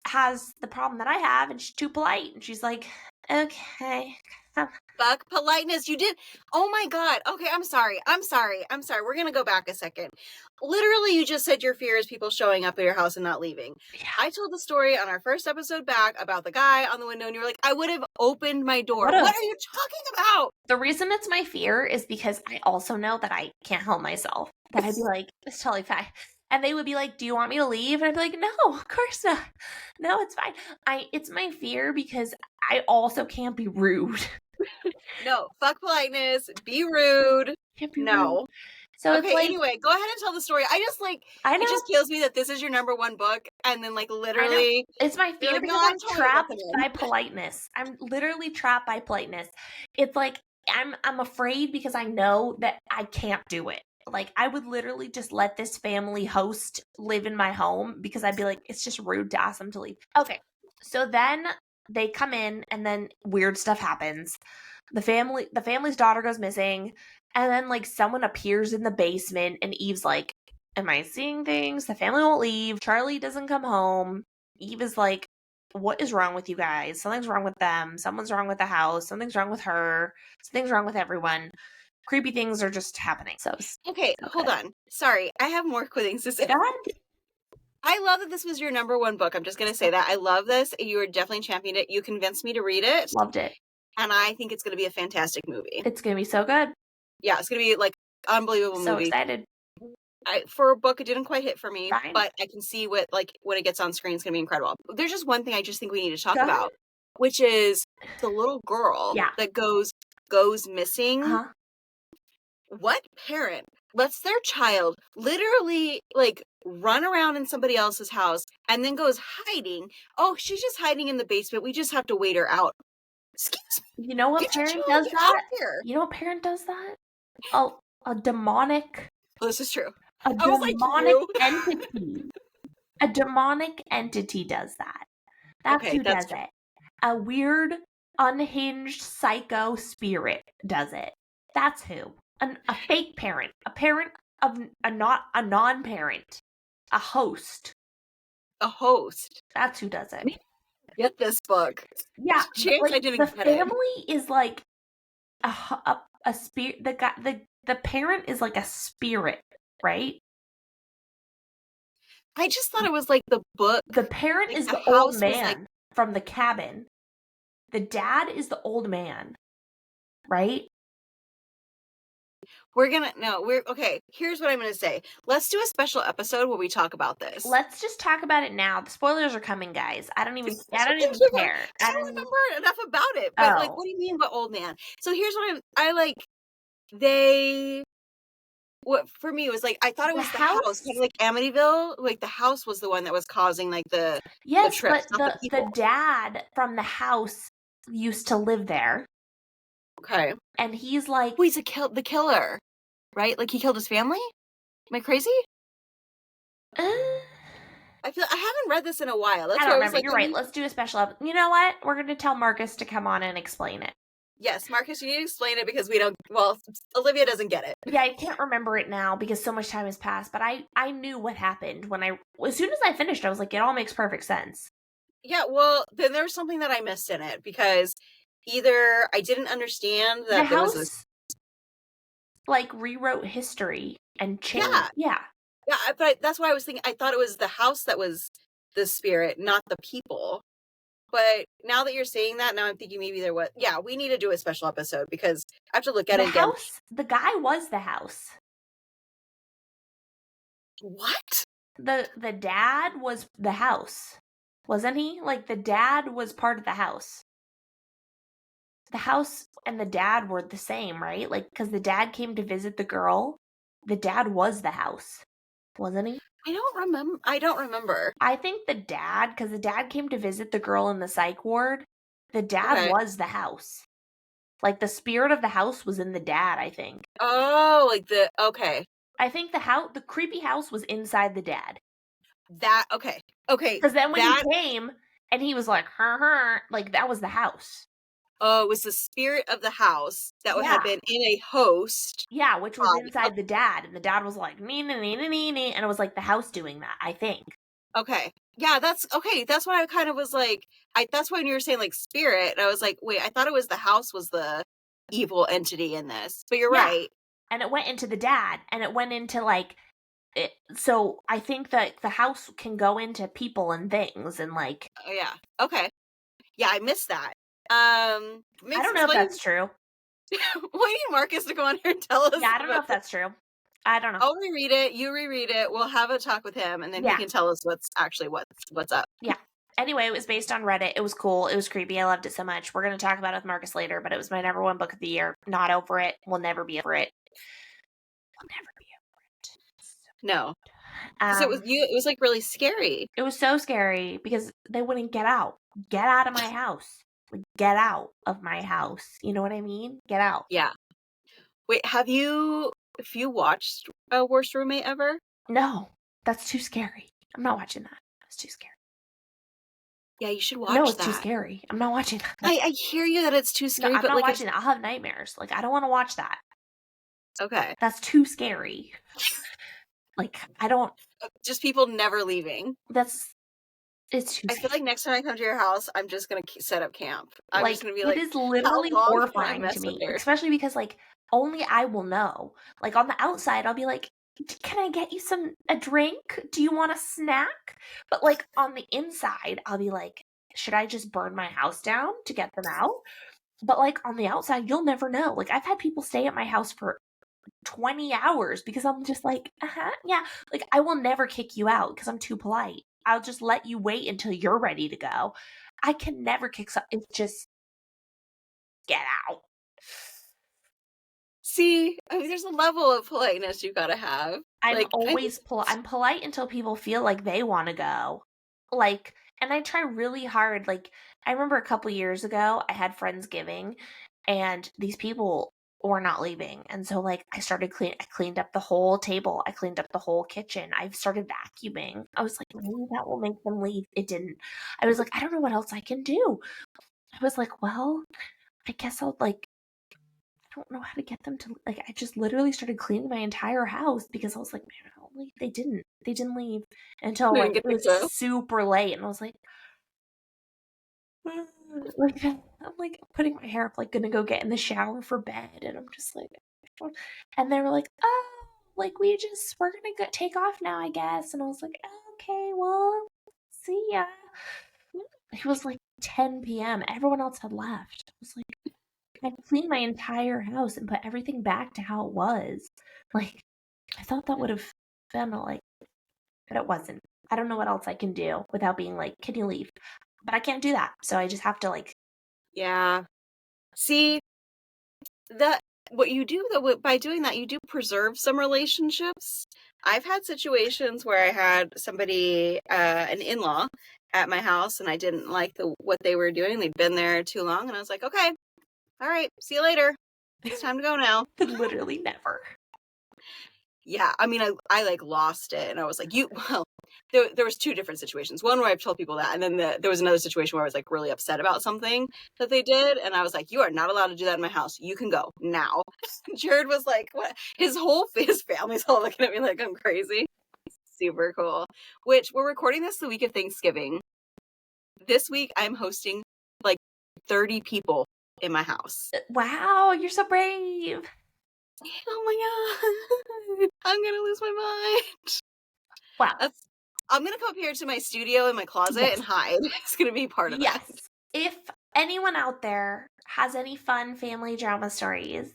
has the problem that I have, and she's too polite. And she's like, okay. Fuck politeness. You did. Oh my God. Okay, I'm sorry. We're going to go back a second. Literally, you just said your fear is people showing up at your house and not leaving. Yeah. I told the story on our first episode back about the guy on the window, and you were like, I would have opened my door. What are you talking about? The reason it's my fear is because I also know that I can't help myself. That I'd be like, it's totally fine. And they would be like, do you want me to leave? And I'd be like, no, of course not. No, it's fine. It's my fear because I also can't be rude. No, fuck politeness. Be rude. Can't be no. rude. So okay, anyway, go ahead and tell the story. It just kills me that this is your number one book, and then literally, it's my fear because I'm trapped by politeness. I'm literally trapped by politeness. It's like I'm afraid because I know that I can't do it. Like, I would literally just let this family host live in my home because I'd be like, it's just rude to ask them to leave. Okay, so then they come in, and then weird stuff happens. The family's daughter goes missing, and then like someone appears in the basement, and Eve's like, am I seeing things? The family won't leave. Charlie doesn't come home. Eve is like, what is wrong with you guys? Something's wrong with them. Someone's wrong with the house. Something's wrong with her. Something's wrong with everyone. Creepy things are just happening. Okay, hold on. Sorry, I have more things to say. Go ahead. I love that this was your number one book. I'm just going to say that. I love this. You were definitely championed it. You convinced me to read it. Loved it. And I think it's going to be a fantastic movie. It's going to be so good. Yeah, it's going to be like unbelievable So movie. excited. For a book, it didn't quite hit for me, Fine. but I can see when it gets on screen, it's going to be incredible. There's just one thing I just think we need to talk Go about, ahead. which is the little girl that goes missing. Uh-huh. What parent lets their child literally like run around in somebody else's house and then goes hiding? Oh, she's just hiding in the basement. We just have to wait her out. Excuse me. You know what parent does that? You know what parent does that? A demonic. Oh, this is true. A demonic entity. A demonic entity does that. That's who does it. A weird, unhinged, psycho spirit does it. That's who. A fake parent. A parent of a non-parent. A host. A host. That's who does it. Get this book. Yeah, like, I didn't get it. The family is like a spirit. The parent is like a spirit, right? I just thought it was like the book. The parent is the old man from the cabin. The dad is the old man, right? Okay, here's what I'm going to say. Let's do a special episode where we talk about this. Let's just talk about it now. The spoilers are coming, guys. I don't even care. I don't remember enough about it. But like, what do you mean by old man? So here's what what for me was like, I thought it was the house, kind of like Amityville. Like the house was the one that was causing like the trips, but the dad from the house used to live there. Okay. And he's like... he's the killer, right? Like, he killed his family? Am I crazy? I haven't read this in a while. I don't remember. You're right. Let's do a special episode. You know what? We're going to tell Marcus to come on and explain it. Yes, Marcus, you need to explain it because Olivia doesn't get it. Yeah, I can't remember it now because so much time has passed, but I knew what happened as soon as I finished, I was like, it all makes perfect sense. Yeah, well, then there was something that I missed in it because either I didn't understand that there was this... like, rewrote history and changed. Yeah, but that's why I was thinking, I thought it was the house that was the spirit, not the people. But now that you're saying that, now I'm thinking maybe there was... Yeah, we need to do a special episode because I have to look at it again. The guy was the house. What? The dad was the house. Wasn't he? Like, the dad was part of the house. The house and the dad were the same, right? Like, because the dad came to visit the girl. The dad was the house. Wasn't he? I don't remember. I think because the dad came to visit the girl in the psych ward. The dad was the house. Like, the spirit of the house was in the dad, I think. Oh, okay. I think the creepy house was inside the dad. Okay. Because then when he came, and he was like, like, that was the house. Oh, it was the spirit of the house that had been in a host. Yeah, which was inside the dad. And the dad was like, nee, and it was like the house doing that, I think. Okay. Yeah, that's okay. That's why I kind of was like, that's when you were saying like spirit. And I was like, wait, I thought it was the house was the evil entity in this. But you're right. And it went into the dad. And it went into like, so I think that the house can go into people and things and like. Oh, yeah. Okay. Yeah, I missed that. I don't know if that's true. We need Marcus to go on here and tell us. Yeah, I don't know if that's true. I don't know. I'll reread it. You reread it. We'll have a talk with him, and then he can tell us what's up. Yeah. Anyway, it was based on Reddit. It was cool. It was creepy. I loved it so much. We're going to talk about it with Marcus later, but it was my number one book of the year. Not over it. We'll never be over it. No. So it was like really scary. It was so scary because they wouldn't get out. Get out of my house. Like, get out of my house. You know what I mean? Get out. Yeah. Wait, have you watched Worst Roommate ever? No. That's too scary. I'm not watching that. That's too scary. Yeah, you should watch No, it's that. too scary. I'm not watching that. I hear you that it's too scary, No, I'm but not like watching that. I'll have nightmares. Like, I don't want to watch that. okay. That's too scary. Like, I don't. Just people never leaving. It's too I scary. feel like next time I come to your house, I'm just gonna set up camp. I'm like, just gonna be it like, is how literally long can I horrifying mess to with me, her? especially because like only I will know. Like on the outside, I'll be like, "Can I get you a drink? Do you want a snack?" But like on the inside, I'll be like, "Should I just burn my house down to get them out?" But like on the outside, you'll never know. Like I've had people stay at my house for 20 hours because I'm just like, yeah. Like I will never kick you out because I'm too polite. I'll just let you wait until you're ready to go. I can never kick some. It's just get out. See, I mean, there's a level of politeness you gotta have. I'm Like, always I'm polite until people feel like they want to go. Like, and I try really hard. Like, I remember a couple years ago, I had Friendsgiving, and these people were not leaving. And so, like, I cleaned up the whole table. I cleaned up the whole kitchen. I've started vacuuming. I was like, maybe that will make them leave. It didn't. I was like, I don't know what else I can do. I was like, well, I guess I'll like I don't know how to get them to like I just literally started cleaning my entire house because I was like, man, I don't leave. They didn't leave until we like didn't get it the was clue. super late and I was like like I'm like putting my hair up like gonna go get in the shower for bed and I'm just like and they were like, oh, like we're gonna go take off now, I guess. And I was like, okay, well, see ya. It was like 10 p.m. Everyone else had left. I was like, I cleaned my entire house and put everything back to how it was. Like, I thought that would have been like, but it wasn't. I don't know what else I can do without being like, can you leave? But I can't do that. So I just have to like, Yeah. See, that what you do though by doing that, you do preserve some relationships. I've had situations where I had somebody, an in-law, at my house, and I didn't like what they were doing. They'd been there too long, and I was like, okay, all right, see you later. It's time to go now. literally never. Yeah, I mean, I like lost it, and I was like, well, there was two different situations. One where I've told people that, and then there was another situation where I was like really upset about something that they did, and I was like, you are not allowed to do that in my house. You can go now. Jared was like, what? His family's all looking at me like I'm crazy. Super cool. Which we're recording this the week of Thanksgiving. This week I'm hosting like 30 people in my house. Wow, you're so brave. Oh my god, I'm gonna lose my mind. Wow. I'm gonna come up here to my studio in my closet and hide. It's gonna be part of that. Yes. If anyone out there has any fun family drama stories,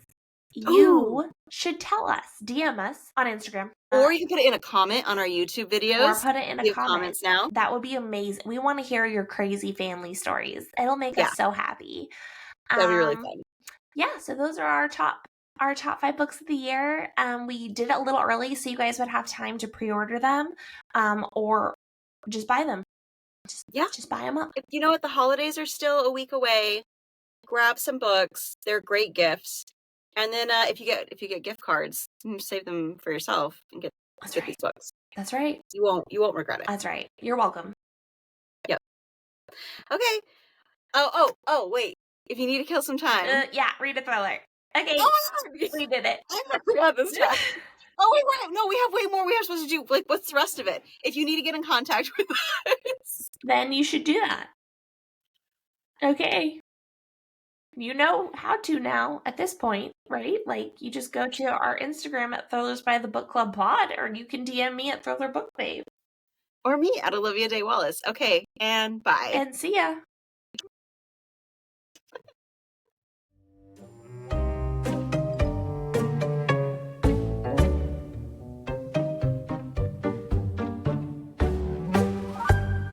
you should tell us. DM us on Instagram. Or you can put it in a comment on our YouTube videos. Or put it in a We have comment. comments now. That would be amazing. We want to hear your crazy family stories. It'll make us so happy. That'd be really fun. Yeah, so those are our top 5 books of the year. We did it a little early so you guys would have time to pre-order them, or just buy them. Just buy them up. You know what? The holidays are still a week away. Grab some books. They're great gifts. And then if you get gift cards, save them for yourself and get these books. That's right. You won't regret it. That's right. You're welcome. Yep. Okay. Oh, wait. If you need to kill some time. Yeah, read a thriller. Okay. Oh my god. We did it. I forgot this time. Oh wait, no, we have way more we are supposed to do. Like, what's the rest of it? If you need to get in contact with us, then you should do that. Okay. You know how to now at this point, right? Like, you just go to our Instagram at Thrillers by the Book Club Pod, or you can DM me at Thriller Book Babe. Or me at Olivia Day Wallace. Okay, and bye. And see ya.